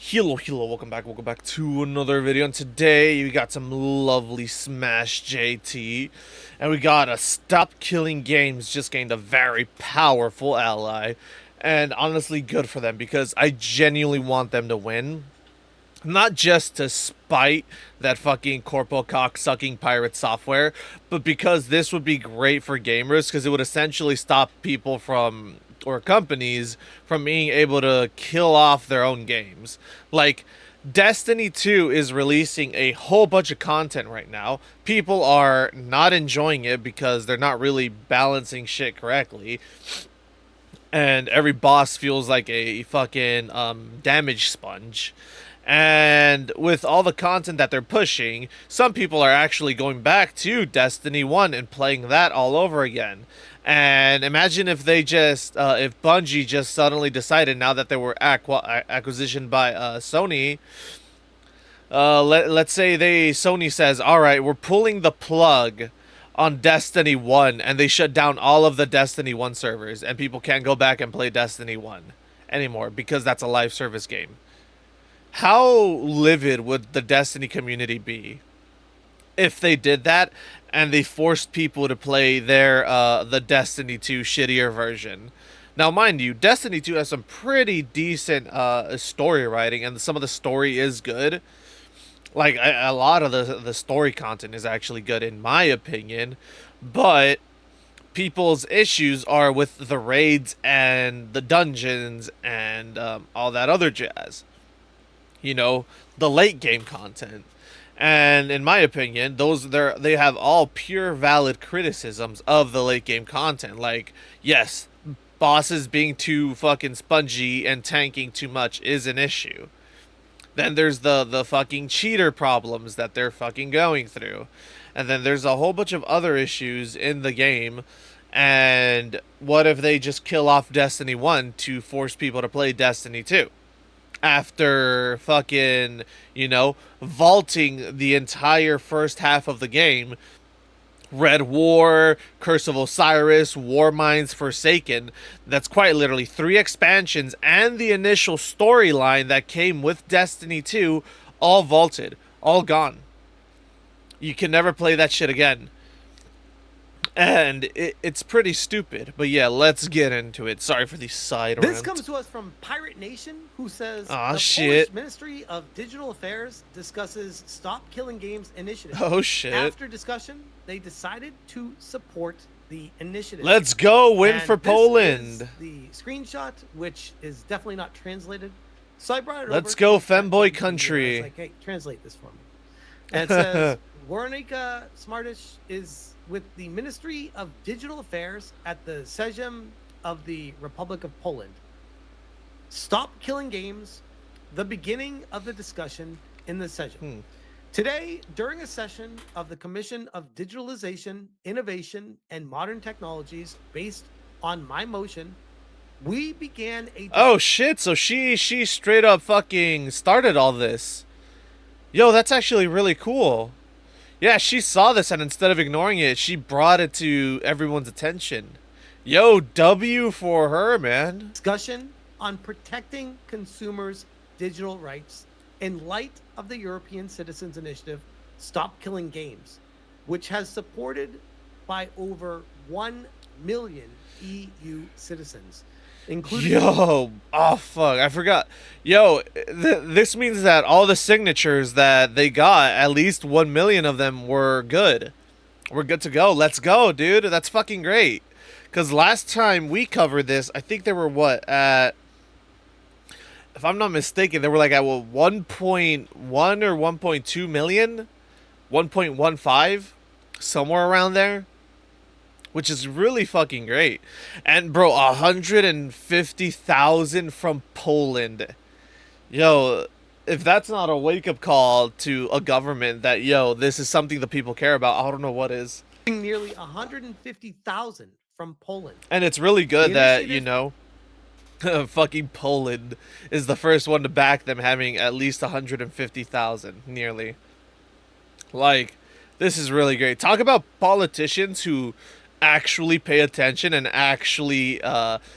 Hello, welcome back to another video, and today we got some lovely Smash JT, and we got a Stop Killing Games just gained a very powerful ally, and honestly good for them, because I genuinely want them to win. Not just to spite that fucking corpo cock-sucking pirate software, but because this would be great for gamers, because it would essentially stop people from, or companies, from being able to kill off their own games. Like, Destiny 2 is releasing a whole bunch of content right now. People are not enjoying it because they're not really balancing shit correctly. And every boss feels like a fucking damage sponge. And with all the content that they're pushing, some people are actually going back to Destiny 1 and playing that all over again. And imagine if they just, if Bungie just suddenly decided, now that they were acquisitioned by Sony, let's say Sony says, all right, we're pulling the plug on Destiny 1, and they shut down all of the Destiny 1 servers, and people can't go back and play Destiny 1 anymore because that's a live service game. How livid would the Destiny community be if they did that and they forced people to play their the Destiny 2 shittier version? Now, mind you, Destiny 2 has some pretty decent story writing, and some of the story is good. Like, a lot of the story content is actually good, in my opinion. But people's issues are with the raids and the dungeons and all that other jazz. You know, the late game content. And in my opinion, they have all pure valid criticisms of the late game content. Like, yes, bosses being too fucking spongy and tanking too much is an issue. Then there's the fucking cheater problems that they're fucking going through. And then there's a whole bunch of other issues in the game. And what if they just kill off Destiny 1 to force people to play Destiny 2? After fucking, vaulting the entire first half of the game, Red War, Curse of Osiris, War Mines Forsaken. That's quite literally 3 expansions and the initial storyline that came with Destiny 2, all vaulted, all gone. You can never play that shit again. And it's pretty stupid. But yeah, let's get into it. Sorry for the side rant. This comes to us from Pirate Nation, who says the Polish Ministry of Digital Affairs discusses Stop Killing Games initiative. Oh shit. After discussion, they decided to support the initiative. Let's go, win for Poland. The screenshot, which is definitely not translated. So I brought it Let's over. Go, femboy country. I was like, hey, translate this for me. And it says, Weronika Smartish is with the Ministry of Digital Affairs at the Sejm of the Republic of Poland. Stop Killing Games, the beginning of the discussion in the Sejm. Today, during a session of the Commission of Digitalization, Innovation, and Modern Technologies based on my motion, we began a... Oh shit, so she straight up fucking started all this. Yo, that's actually really cool. Yeah, she saw this, and instead of ignoring it, she brought it to everyone's attention. Yo, W for her, man. Discussion on protecting consumers' digital rights in light of the European Citizens Initiative, Stop Killing Games, which has supported by over 1 million EU citizens. Including oh fuck, I forgot. Yo, this means that all the signatures that they got, at least 1 million of them were good. We're good to go. Let's go, dude. That's fucking great. Because last time we covered this, I think they were what, at... If I'm not mistaken, they were like at what, 1.1 or 1.2 million? 1.15? Somewhere around there. Which is really fucking great. And bro, 150,000 from Poland. Yo, if that's not a wake-up call to a government that, yo, this is something the people care about, I don't know what is. Nearly 150,000 from Poland. And it's really good that, fucking Poland is the first one to back them, having at least 150,000, nearly. Like, this is really great. Talk about politicians who actually pay attention and actually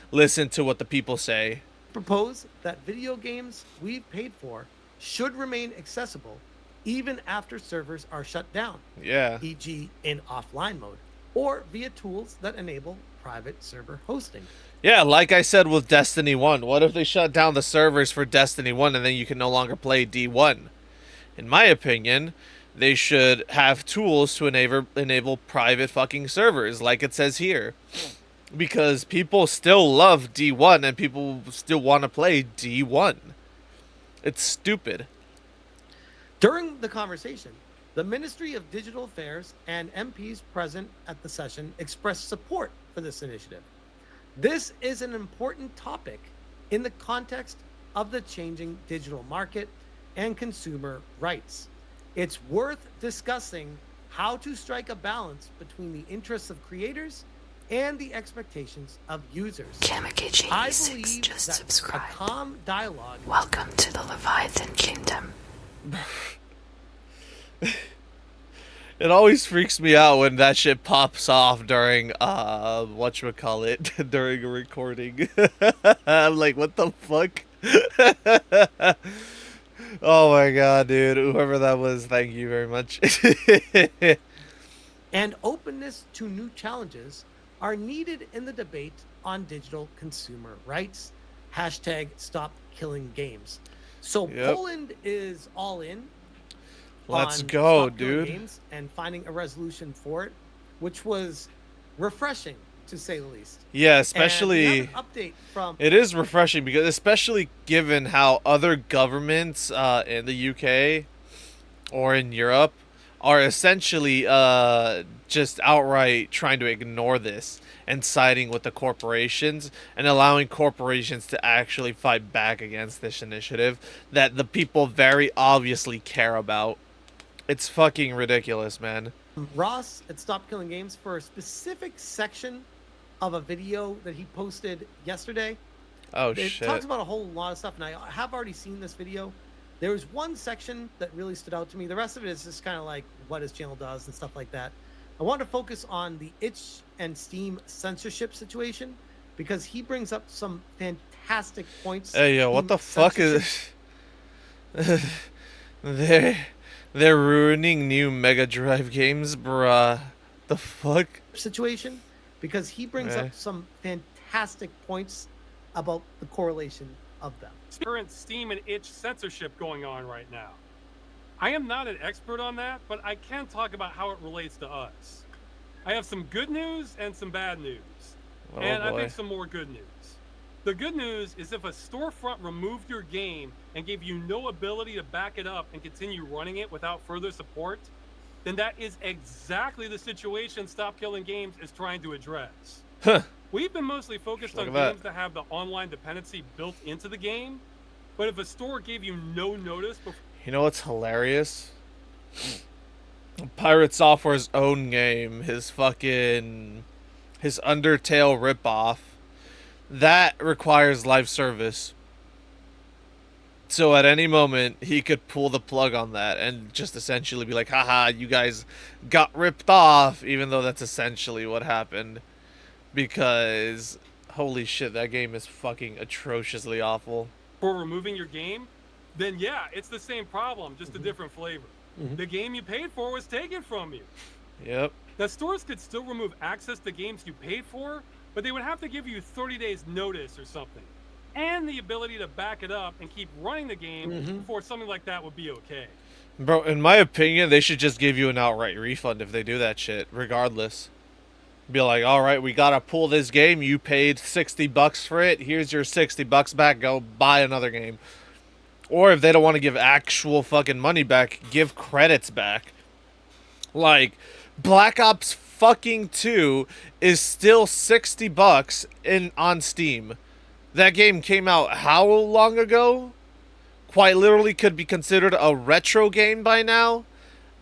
listen to what the people say. propose that video games we've paid for should remain accessible even after servers are shut down, Yeah. e.g., in offline mode, or via tools that enable private server hosting. Yeah, like I said with Destiny 1, what if they shut down the servers for Destiny 1 and then you can no longer play D1? In my opinion, they should have tools to enable private fucking servers, like it says here. Because people still love D1 and people still want to play D1. It's stupid. During the conversation, the Ministry of Digital Affairs and MPs present at the session expressed support for this initiative. This is an important topic in the context of the changing digital market and consumer rights. It's worth discussing how to strike a balance between the interests of creators and the expectations of users. I believe just that subscribed. a calm dialogue. Welcome to the Leviathan Kingdom. It always freaks me out when that shit pops off during whatchamacallit during a recording. I'm like, what the fuck? Oh my god, dude. Whoever that was, thank you very much. And openness to new challenges are needed in the debate on digital consumer rights. Hashtag stop killing games. So Yep. Poland is all in. Let's on go, stop killing dude. games and finding a resolution for it, which was refreshing to say the least. Yeah, And we especially have an update from it is refreshing because especially given how other governments in the UK or in Europe are essentially just outright trying to ignore this and siding with the corporations and allowing corporations to actually fight back against this initiative that the people very obviously care about. It's fucking ridiculous, man. Ross at Stop Killing Games for a specific section of a video that he posted yesterday. Oh It shit. talks about a whole lot of stuff, and I have already seen this video. There was one section that really stood out to me. The rest of it is just kind of like what his channel does and stuff like that. I want to focus on the itch and Steam censorship situation because he brings up some fantastic points. Hey yo, what Steam the fuck censorship is they're ruining new Mega Drive games, bruh. The fuck? situation because he brings Okay. up some fantastic points about the correlation of them. Current Steam and itch censorship going on right now. I am not an expert on that, but I can talk about how it relates to us. I have some good news and some bad news. Oh and I boy. think some more good news. The good news is if a storefront removed your game and gave you no ability to back it up and continue running it without further support, then that is exactly the situation Stop Killing Games is trying to address. Huh. We've been mostly focused Look on at that. games that have the online dependency built into the game, but if a store gave you no notice before You know what's hilarious? Pirate Software's own game, his Undertale ripoff, that requires live service. So at any moment, he could pull the plug on that and just essentially be like, haha, you guys got ripped off, even though that's essentially what happened. Because, holy shit, that game is fucking atrociously awful. removing your game, then yeah, it's the same problem, just a different flavor. The game you paid for was taken from you. Yep. Now, stores could still remove access to games you paid for, but they would have to give you 30 days notice or something. And the ability to back it up and keep running the game before something like that would be okay. Bro, in my opinion, they should just give you an outright refund if they do that shit, regardless. Be like, alright, we gotta pull this game, you paid $60 for it, here's your $60 back, go buy another game. Or if they don't want to give actual fucking money back, give credits back. Like, Black Ops fucking 2 is still $60 on Steam. That game came out how long ago? Quite literally could be considered a retro game by now,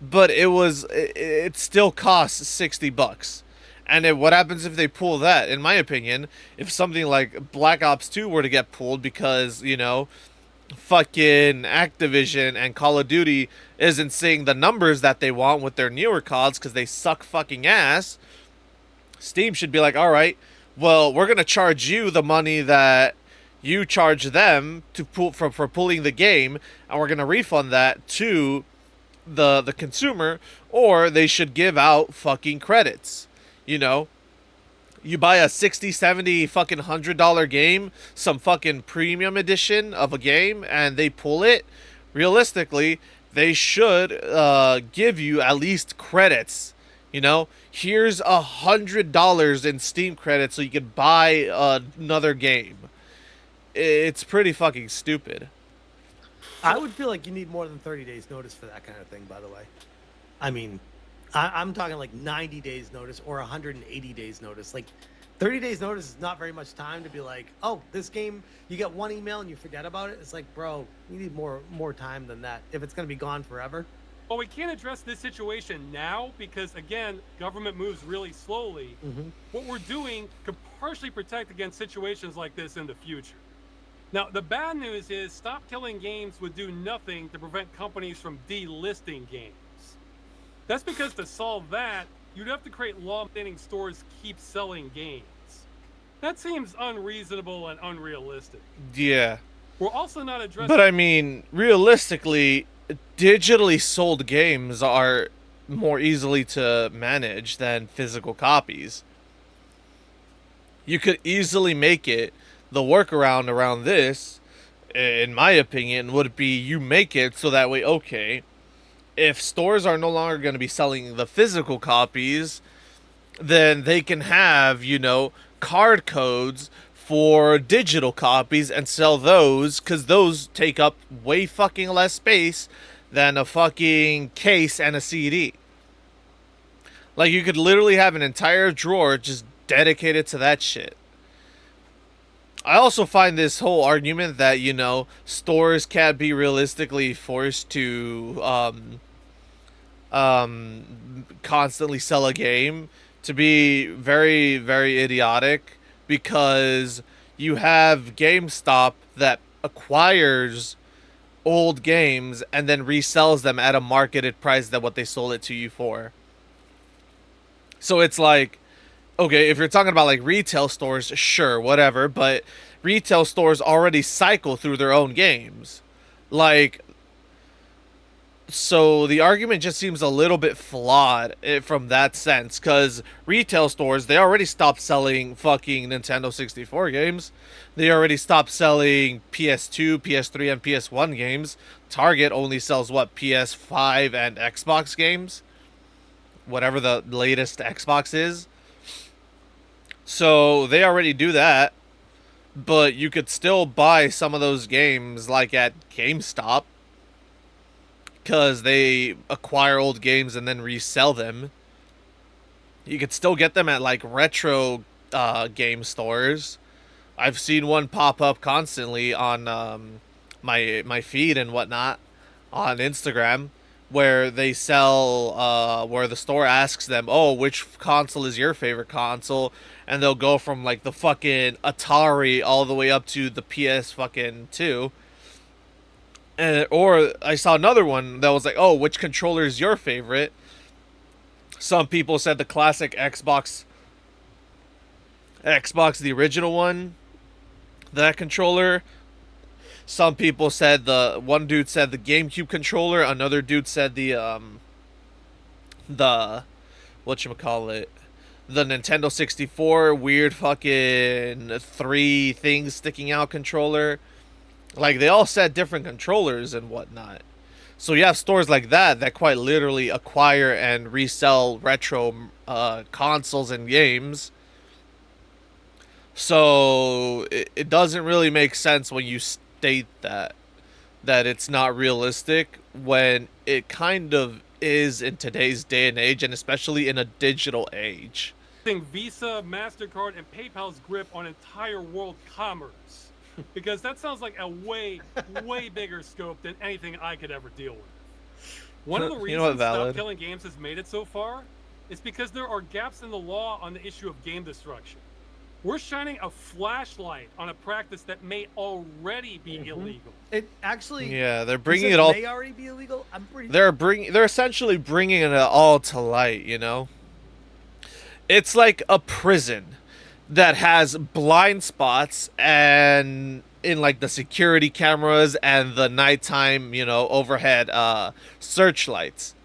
but it still costs $60. And what happens if they pull that? In my opinion, if something like Black Ops 2 were to get pulled because, you know, fucking Activision and Call of Duty isn't seeing the numbers that they want with their newer CODs because they suck fucking ass, Steam should be like, alright, well, we're going to charge you the money that You charge them to pull for pulling the game, and we're gonna refund that to the consumer, or they should give out fucking credits. You know, you buy a 60, 70 fucking $100 game, some fucking premium edition of a game, and they pull it. Realistically, they should give you at least credits. You know, here's $100 in Steam credits so you can buy another game. It's pretty fucking stupid. I would feel like you need more than 30 days notice for that kind of thing, by the way. I mean, I'm talking like 90 days notice or 180 days notice. Like 30 days notice is not very much time to be like, oh, this game, you get one email and you forget about it. It's like, bro, you need more time than that if it's going to be gone forever. Well, we can't address this situation now because, again, government moves really slowly. What we're doing could partially protect against situations like this in the future. Now, the bad news is Stop Killing Games would do nothing to prevent companies from delisting games. That's because to solve that, you'd have to create law mandating stores keep selling games. That seems unreasonable and unrealistic. Yeah. We're also not addressing... But I mean, realistically, digitally sold games are more easily to manage than physical copies. You could easily make it. The workaround around this, in my opinion, would be you make it so that way, okay, if stores are no longer going to be selling the physical copies, then they can have, you know, card codes for digital copies and sell those, because those take up way fucking less space than a fucking case and a CD. Like, you could literally have an entire drawer just dedicated to that shit. I also find this whole argument that, you know, stores can't be realistically forced to constantly sell a game to be very, very idiotic, because you have GameStop that acquires old games and then resells them at a marketed price than what they sold it to you for. So it's like, okay, if you're talking about like retail stores, sure, whatever, but retail stores already cycle through their own games. Like, so the argument just seems a little bit flawed from that sense, because retail stores, they already stopped selling fucking Nintendo 64 games. They already stopped selling PS2, PS3, and PS1 games. Target only sells, what, PS5 and Xbox games? Whatever the latest Xbox is. So they already do that, but you could still buy some of those games like at GameStop, because they acquire old games and then resell them. You could still get them at like retro game stores. I've seen one pop up constantly on my feed and whatnot on Instagram, where they sell, where the store asks them, oh, which console is your favorite console? And they'll go from like the fucking Atari all the way up to the PS fucking 2. Or I saw another one that was like, oh, which controller is your favorite? Some people said the classic Xbox, the original one, that controller. Some people said one dude said the GameCube controller, another dude said the whatchamacallit, the Nintendo 64 weird fucking 3 things sticking out controller. Like, they all said different controllers and whatnot. So you have stores like that quite literally acquire and resell retro consoles and games. So it doesn't really make sense when you state that it's not realistic, when it kind of is in today's day and age, and especially in a digital age. Visa, MasterCard, and PayPal's grip on entire world commerce. Because that sounds like a way bigger scope than anything I could ever deal with. One of the reasons Stop Killing Games has made it so far is because there are gaps in the law on the issue of game destruction. We're shining a flashlight on a practice that may already be illegal. It actually, yeah, they're bringing it all. May already be illegal. I'm pretty. They're essentially bringing it all to light. You know, it's like a prison that has blind spots and in like the security cameras and the nighttime, overhead searchlights.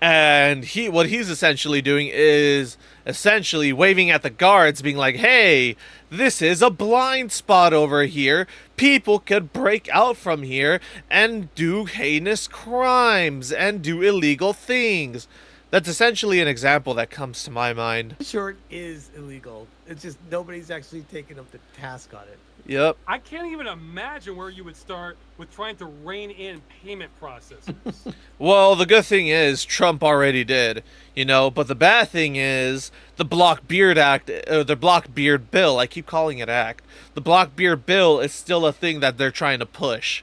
And what he's essentially doing is essentially waving at the guards, being like, "Hey, this is a blind spot over here. People could break out from here and do heinous crimes and do illegal things." That's essentially an example that comes to my mind. Sure, it is illegal. It's just nobody's actually taken up the task on it. Yep. I can't even imagine where you would start with trying to rein in payment processors. Well, the good thing is Trump already did, but the bad thing is the Block Beard Act, or the Block Beard Bill. I keep calling it act. The Block Beard Bill is still a thing that they're trying to push.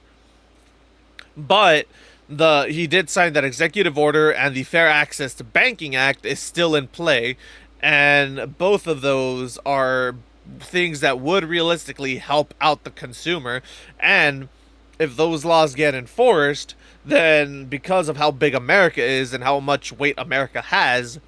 But he did sign that executive order, and the Fair Access to Banking Act is still in play, and both of those are things that would realistically help out the consumer. And if those laws get enforced, then because of how big America is and how much weight America has,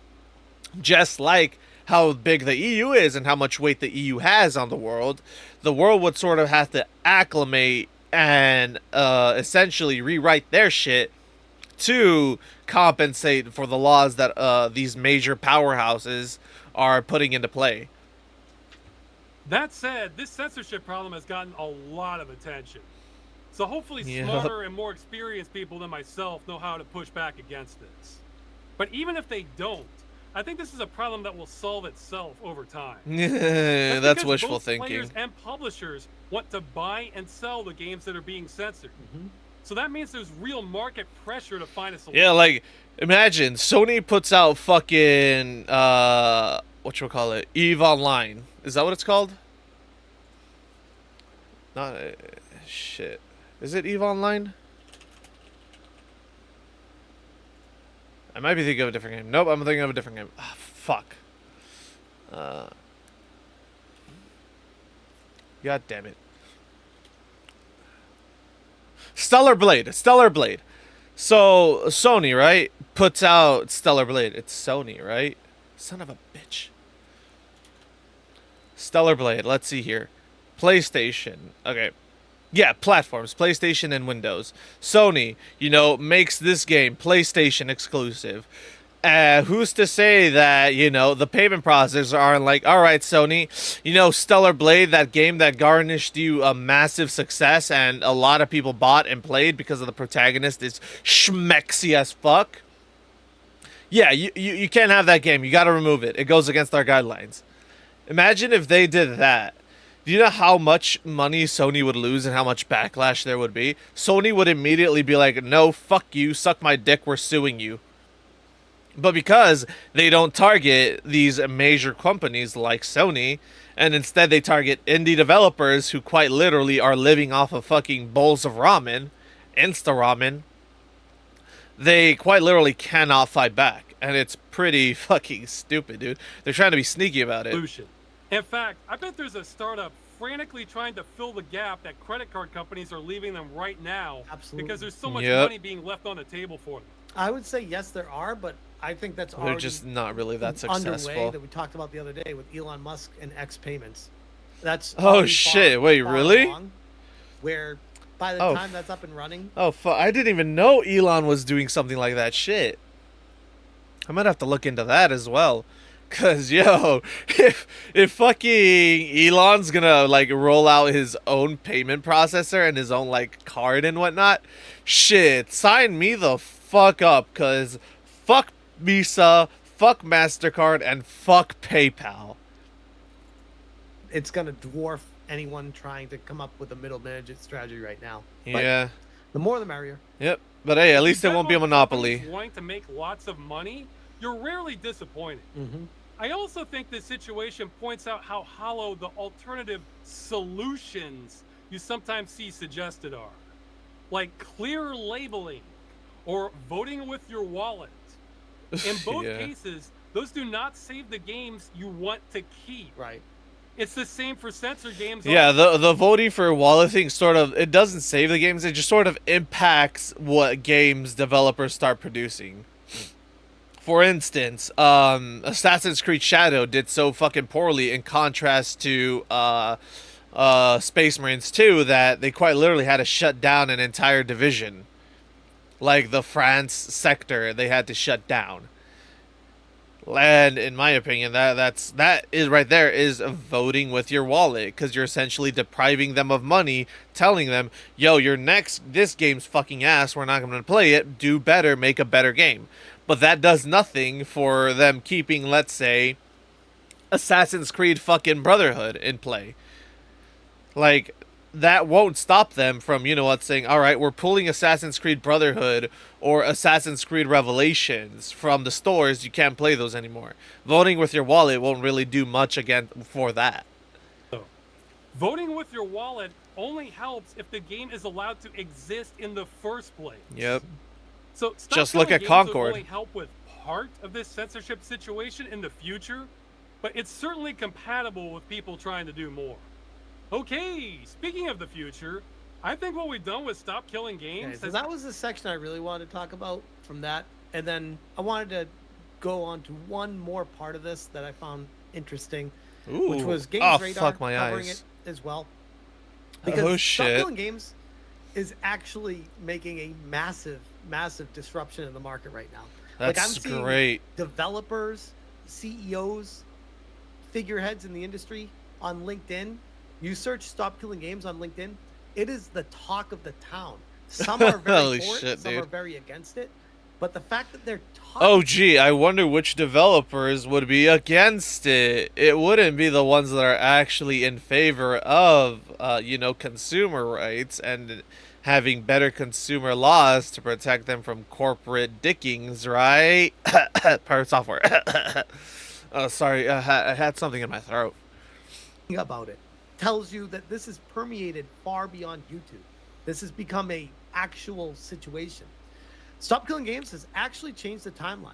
just like how big the EU is and how much weight the EU has on the world would sort of have to acclimate and essentially rewrite their shit to compensate for the laws that these major powerhouses are putting into play. That said, this censorship problem has gotten a lot of attention. So hopefully smarter and more experienced people than myself know how to push back against this. But even if they don't, I think this is a problem that will solve itself over time. That's wishful both thinking. Players and publishers want to buy and sell the games that are being censored. So that means there's real market pressure to find a solution. Yeah, like, imagine Sony puts out fucking whatchamacallit, EVE Online. Is that what it's called? Not shit. Is it EVE Online? I might be thinking of a different game. Nope, I'm thinking of a different game. Ah, fuck. God damn it. Stellar Blade. So, Sony, right, puts out Stellar Blade. It's Sony, right? Son of a bitch. Stellar Blade. Let's see here. PlayStation. Okay. Yeah, platforms. PlayStation and Windows. Sony, makes this game PlayStation exclusive. Who's to say that, the payment processors aren't like, all right, Sony, Stellar Blade, that game that garnished you a massive success and a lot of people bought and played because of the protagonist is schmexy as fuck. Yeah, you can't have that game. You got to remove it. It goes against our guidelines. Imagine if they did that. Do you know how much money Sony would lose and how much backlash there would be? Sony would immediately be like, no, fuck you, suck my dick, we're suing you. But because they don't target these major companies like Sony, and instead they target indie developers who quite literally are living off of fucking bowls of ramen, Insta ramen, they quite literally cannot fight back. And it's pretty fucking stupid, dude. They're trying to be sneaky about it. In fact, I bet there's a startup frantically trying to fill the gap that credit card companies are leaving them right now. Absolutely. Because there's so much money being left on the table for them. I would say yes, there are, but I think that's already They're just not really that underway, successful. that we talked about the other day with Elon Musk and X payments. That's Oh shit! Wait, really? along, where by the time that's up and running, Oh fuck! I didn't even know Elon was doing something like that. Shit. I might have to look into that as well. Cause if fucking Elon's gonna like roll out his own payment processor and his own like card and whatnot, shit, sign me the fuck up. Cause fuck Visa, fuck MasterCard, and fuck PayPal. it's gonna dwarf anyone trying to come up with a middle management strategy right now. Yeah. But the more the merrier. Yep. But hey, at least it won't be a monopoly. Companies wanting to make lots of money, you're rarely disappointed. I also think this situation points out how hollow the alternative solutions you sometimes see suggested are. Like clear labeling or voting with your wallet. In both cases, those do not save the games you want to keep. Right. It's the same for censored games. Yeah, the voting for wallet thing sort of, it doesn't save the games, it just sort of impacts what games developers start producing. For instance, Assassin's Creed Shadow did so fucking poorly in contrast to Space Marines 2 that they quite literally had to shut down an entire division. Like the France sector, they had to shut down. And in my opinion, that is right there is voting with your wallet, because you're essentially depriving them of money, telling them, "Yo, this game's fucking ass. We're not going to play it. Do better, make a better game." But that does nothing for them keeping, let's say, Assassin's Creed fucking Brotherhood in play. Like, that won't stop them from, saying, all right, we're pulling Assassin's Creed Brotherhood or Assassin's Creed Revelations from the stores. You can't play those anymore. Voting with your wallet won't really do much again for that. Voting with your wallet only helps if the game is allowed to exist in the first place. Yep. So just look at Games Concord. will only help with part of this censorship situation in the future, but it's certainly compatible with people trying to do more. Okay, speaking of the future, I think what we've done with Stop Killing Games Okay, so that was the section I really wanted to talk about from that. And then I wanted to go on to one more part of this that I found interesting, Ooh. which was Games Oh, Radar fuck my covering eyes. it as well. Oh, Because shit. Stop Killing Games is actually making a massive, massive disruption in the market right now. That's I'm seeing great. developers, CEOs, figureheads in the industry on LinkedIn. You search Stop Killing Games on LinkedIn, it is the talk of the town. Some are very Holy for shit, it, some dude. are very against it. But the fact that they're talking... Oh, gee, I wonder which developers would be against it. It wouldn't be the ones that are actually in favor of, consumer rights and having better consumer laws to protect them from corporate dickings, right? Pirate software. Oh, sorry, I had something in my throat. about it tells you that this has permeated far beyond YouTube. This has become a actual situation. Stop Killing Games has actually changed the timeline.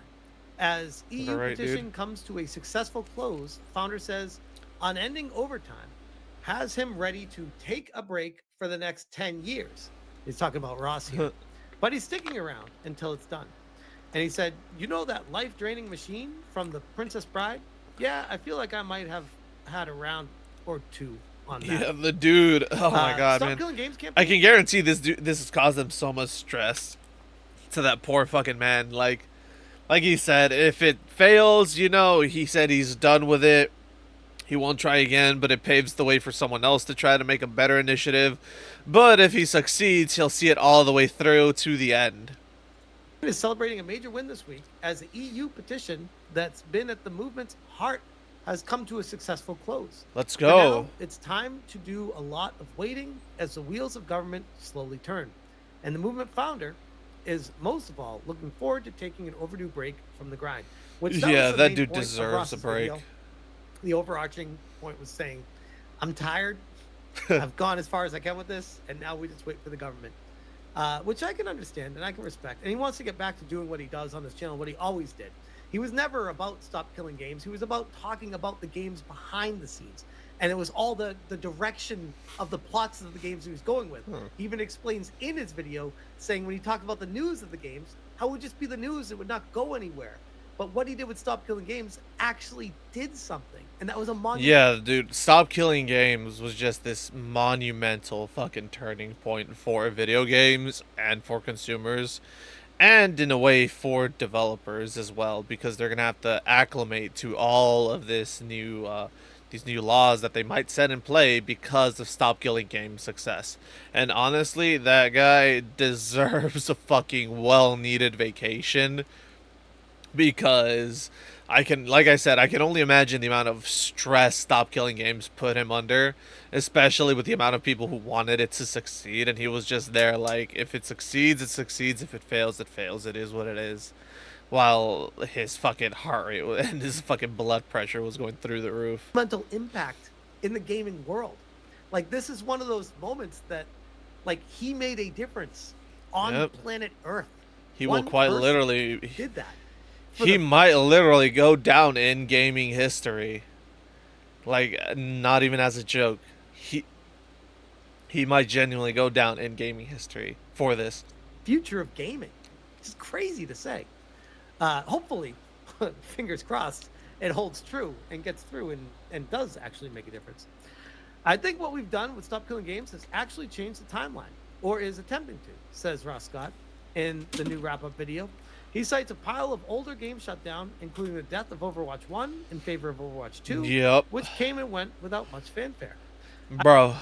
As EU petition comes to a successful close, founder says unending overtime has him ready to take a break for the next 10 years. He's talking about Ross here. But he's sticking around until it's done. And he said, you know that life-draining machine from The Princess Bride? Yeah, I feel like I might have had a round or two on that. Yeah, the dude. Oh my god, Stop man. Killing Games campaign. I can guarantee this has caused him so much stress. To that poor fucking man. Like he said, if it fails, he said he's done with it. He won't try again, but it paves the way for someone else to try to make a better initiative. But if he succeeds, he'll see it all the way through to the end. Is celebrating a major win this week as the EU petition that's been at the movement's heart has come to a successful close. Let's For go. now, it's time to do a lot of waiting as the wheels of government slowly turn. And the movement founder is most of all looking forward to taking an overdue break from the grind. Which that dude deserves a break. Video. The overarching point was saying, I'm tired. I've gone as far as I can with this, and now we just wait for the government. Which I can understand and I can respect. And he wants to get back to doing what he does on this channel, what he always did. He was never about Stop Killing Games. He was about talking about the games behind the scenes. And it was all the direction of the plots of the games he was going with. He even explains in his video, saying when he talked about the news of the games, how it would just be the news, it would not go anywhere. But what he did with Stop Killing Games actually did something. And that was a monument. Yeah, dude, Stop Killing Games was just this monumental fucking turning point for video games and for consumers. And in a way for developers as well, because they're going to have to acclimate to all of this these new laws that they might set in play because of Stop Killing Games' success. And honestly, that guy deserves a fucking well-needed vacation, because like I said, I can only imagine the amount of stress Stop Killing Games put him under, especially with the amount of people who wanted it to succeed, and he was just there like, if it succeeds, it succeeds, if it fails, it fails, it is what it is. While his fucking heart rate and his fucking blood pressure was going through the roof. Mental impact in the gaming world. Like, this is one of those moments that, like, he made a difference on planet Earth. He will quite literally did that. He might literally go down in gaming history. Like, not even as a joke. He might genuinely go down in gaming history for this. Future of gaming. It's crazy to say. Hopefully, fingers crossed, it holds true and gets through and does actually make a difference. I think what we've done with Stop Killing Games has actually changed the timeline, or is attempting to, says Ross Scott in the new wrap-up video. He cites a pile of older games shut down, including the death of Overwatch 1 in favor of Overwatch 2, Yep. which came and went without much fanfare. Bro.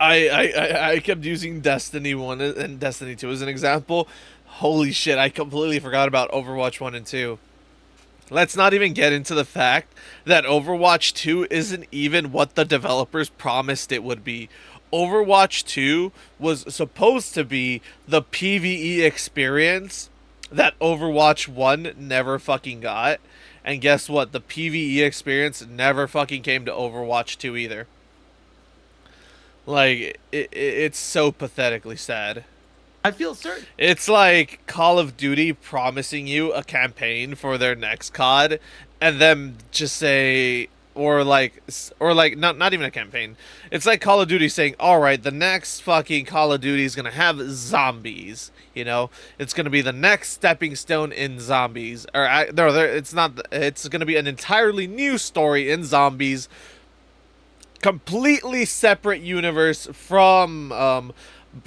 I kept using Destiny 1 and Destiny 2 as an example. Holy shit, I completely forgot about Overwatch 1 and 2. Let's not even get into the fact that Overwatch 2 isn't even what the developers promised it would be. Overwatch 2 was supposed to be the PvE experience that Overwatch 1 never fucking got. And guess what? The PvE experience never fucking came to Overwatch 2 either. Like, it's so pathetically sad. I feel certain. It's like Call of Duty promising you a campaign for their next COD, and then just say, or like not even a campaign. It's like Call of Duty saying, all right, the next fucking Call of Duty is gonna have zombies. You know, it's gonna be the next stepping stone in zombies. Or no, it's not. It's gonna be an entirely new story in zombies, completely separate universe from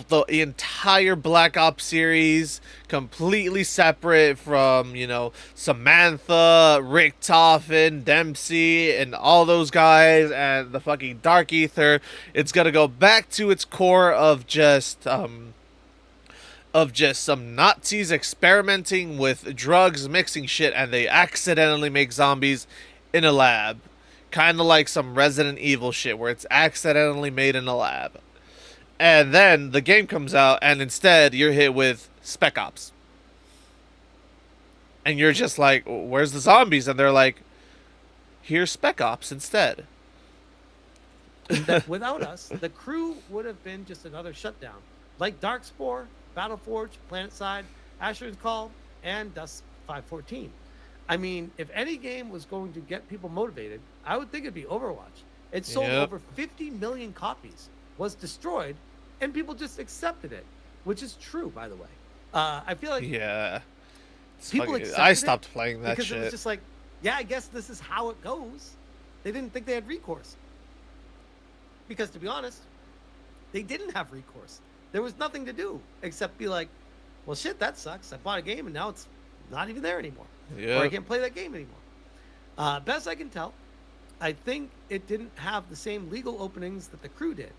the entire Black Ops series, completely separate from, you know, Samantha, Richtofen, Dempsey, and all those guys, and the fucking Dark Ether. It's gonna go back to its core of just some Nazis experimenting with drugs, mixing shit, and they accidentally make zombies in a lab. Kind of like some Resident Evil shit where it's accidentally made in a lab. And then the game comes out, and instead you're hit with Spec Ops. And you're just like, where's the zombies? And they're like, here's Spec Ops instead. Without us, the crew would have been just another shutdown, like Darkspore, Battleforge, PlanetSide, Asher's Call, and Dust 514. I mean, if any game was going to get people motivated, I would think it'd be Overwatch. It sold over 50 million copies, was destroyed, and people just accepted it, which is true, by the way. I feel like people accepted I stopped playing that because shit. It was just like, yeah, I guess this is how it goes. They didn't think they had recourse. Because to be honest, they didn't have recourse. There was nothing to do except be like, well, shit, that sucks. I bought a game and now it's not even there anymore. Or I can't play that game anymore. Best I can tell, I think it didn't have the same legal openings that the crew did.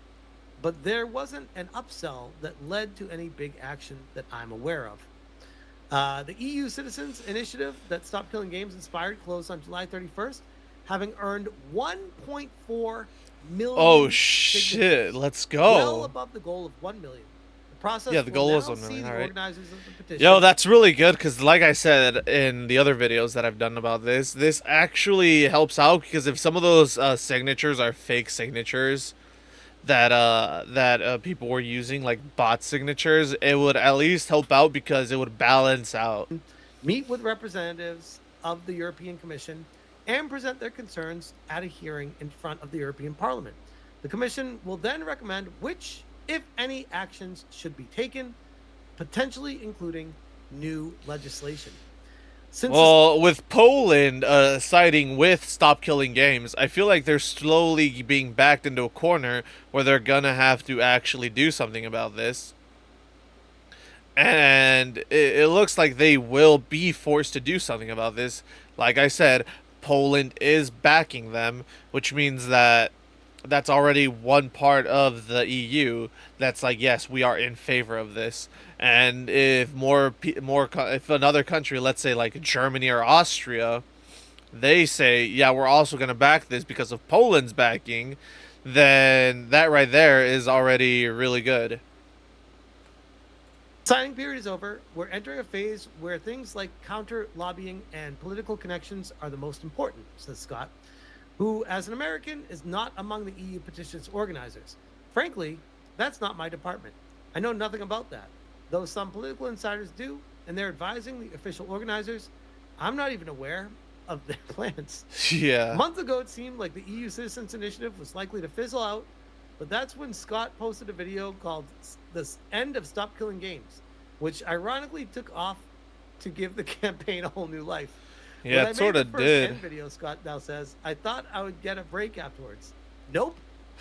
But there wasn't an upsell that led to any big action that I'm aware of. The EU Citizens Initiative that Stop Killing Games inspired closed on July 31st, having earned 1.4 million. Oh shit! Let's go. Well above the goal of 1 million. The process. Yeah, the goal was 1 see million. the All right. organizers of the petition. Yo, that's really good because, like I said in the other videos that I've done about this actually helps out because if some of those signatures are fake signatures that people were using, like bot signatures, it would at least help out because it would balance out. Meet with representatives of the European Commission and present their concerns at a hearing in front of the European Parliament. The Commission will then recommend which, if any, actions should be taken, potentially including new legislation. With Poland siding with Stop Killing Games, I feel like they're slowly being backed into a corner where they're gonna have to actually do something about this. And it looks like they will be forced to do something about this. Like I said, Poland is backing them, which means that that's already one part of the EU that's like, yes, we are in favor of this. And if if another country, let's say like Germany or Austria, they say, yeah, we're also going to back this because of Poland's backing, then that right there is already really good. Signing period is over. We're entering a phase where things like counter lobbying and political connections are the most important, says Scott, who, as an American, is not among the EU petitions organizers. Frankly, that's not my department. I know nothing about that. Though some political insiders do, and they're advising the official organizers, I'm not even aware of their plans. Yeah. A month ago, it seemed like the EU Citizens Initiative was likely to fizzle out, but that's when Scott posted a video called The End of Stop Killing Games, which ironically took off to give the campaign a whole new life. Yeah, it sort of did. Video, Scott now says, I thought I would get a break afterwards. Nope.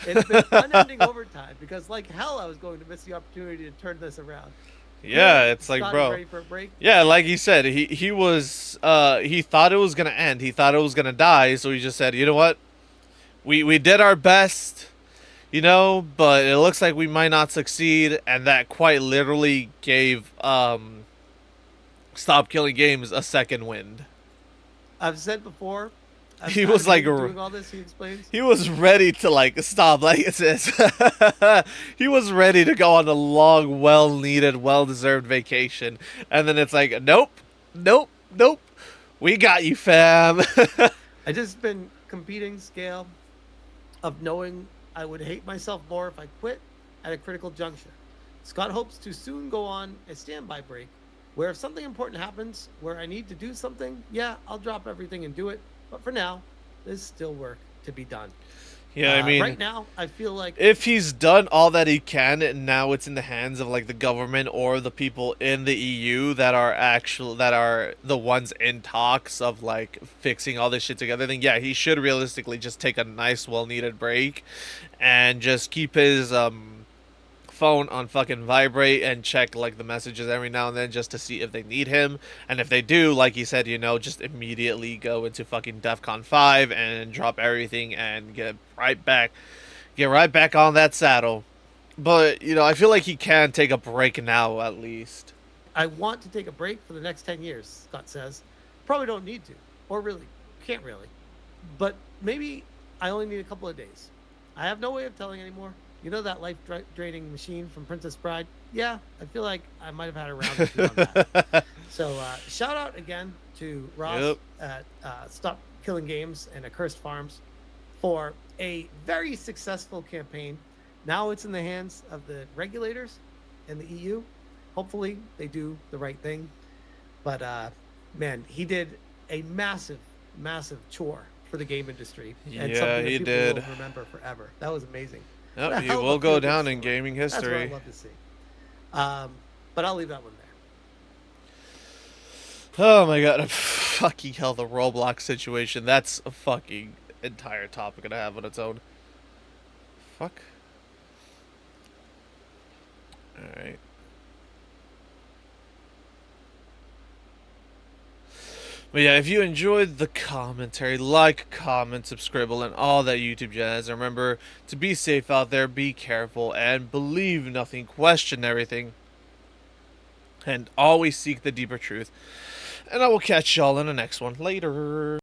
It's been unending overtime because, like hell, I was going to miss the opportunity to turn this around. Yeah, it's like, Scott is bro. ready for a break. Yeah, like he said, he thought it was gonna end. He thought it was gonna die, so he just said, you know what? We did our best, but it looks like we might not succeed, and that quite literally gave Stop Killing Games a second wind. I've said before. He was like doing all this. He explains. he was ready to like stop, like it says. He was ready to go on a long, well-needed, well-deserved vacation, and then it's like, nope, nope, nope. We got you, fam. I just been competing scale of knowing I would hate myself more if I quit at a critical juncture. Scott hopes to soon go on a standby break where if something important happens where I need to do something, yeah, I'll drop everything and do it. But for now, there's still work to be done. Yeah, I mean, right now, I feel like if he's done all that he can, and now it's in the hands of like the government or the people in the EU that are the ones in talks of like fixing all this shit together, then yeah, he should realistically just take a nice, well-needed break, and just keep his phone on fucking vibrate and check like the messages every now and then just to see if they need him, and if they do, like he said, just immediately go into fucking DEFCON 5 and drop everything and get right back on that saddle. But I feel like he can take a break now at least. I want to take a break for the next 10 years, Scott says. Probably don't need to, or really, can't really. But maybe I only need a couple of days. I have no way of telling anymore. You know that life-draining machine from Princess Bride? Yeah, I feel like I might have had a round or two on that. So shout out again to Ross at Stop Killing Games and Accursed Farms for a very successful campaign. Now it's in the hands of the regulators and the EU. Hopefully they do the right thing. But man, he did a massive, massive chore for the game industry. And Yeah, something that he people did. will remember forever. That was amazing. Yep, he will go down in gaming That's what history. I'd love to see. But I'll leave that one there. Oh my god, fucking hell, the Roblox situation. That's a fucking entire topic to have on its own. Fuck. Alright. But yeah, if you enjoyed the commentary, like, comment, subscribe, and all that YouTube jazz. Remember to be safe out there, be careful, and believe nothing, question everything, and always seek the deeper truth. And I will catch y'all in the next one. Later.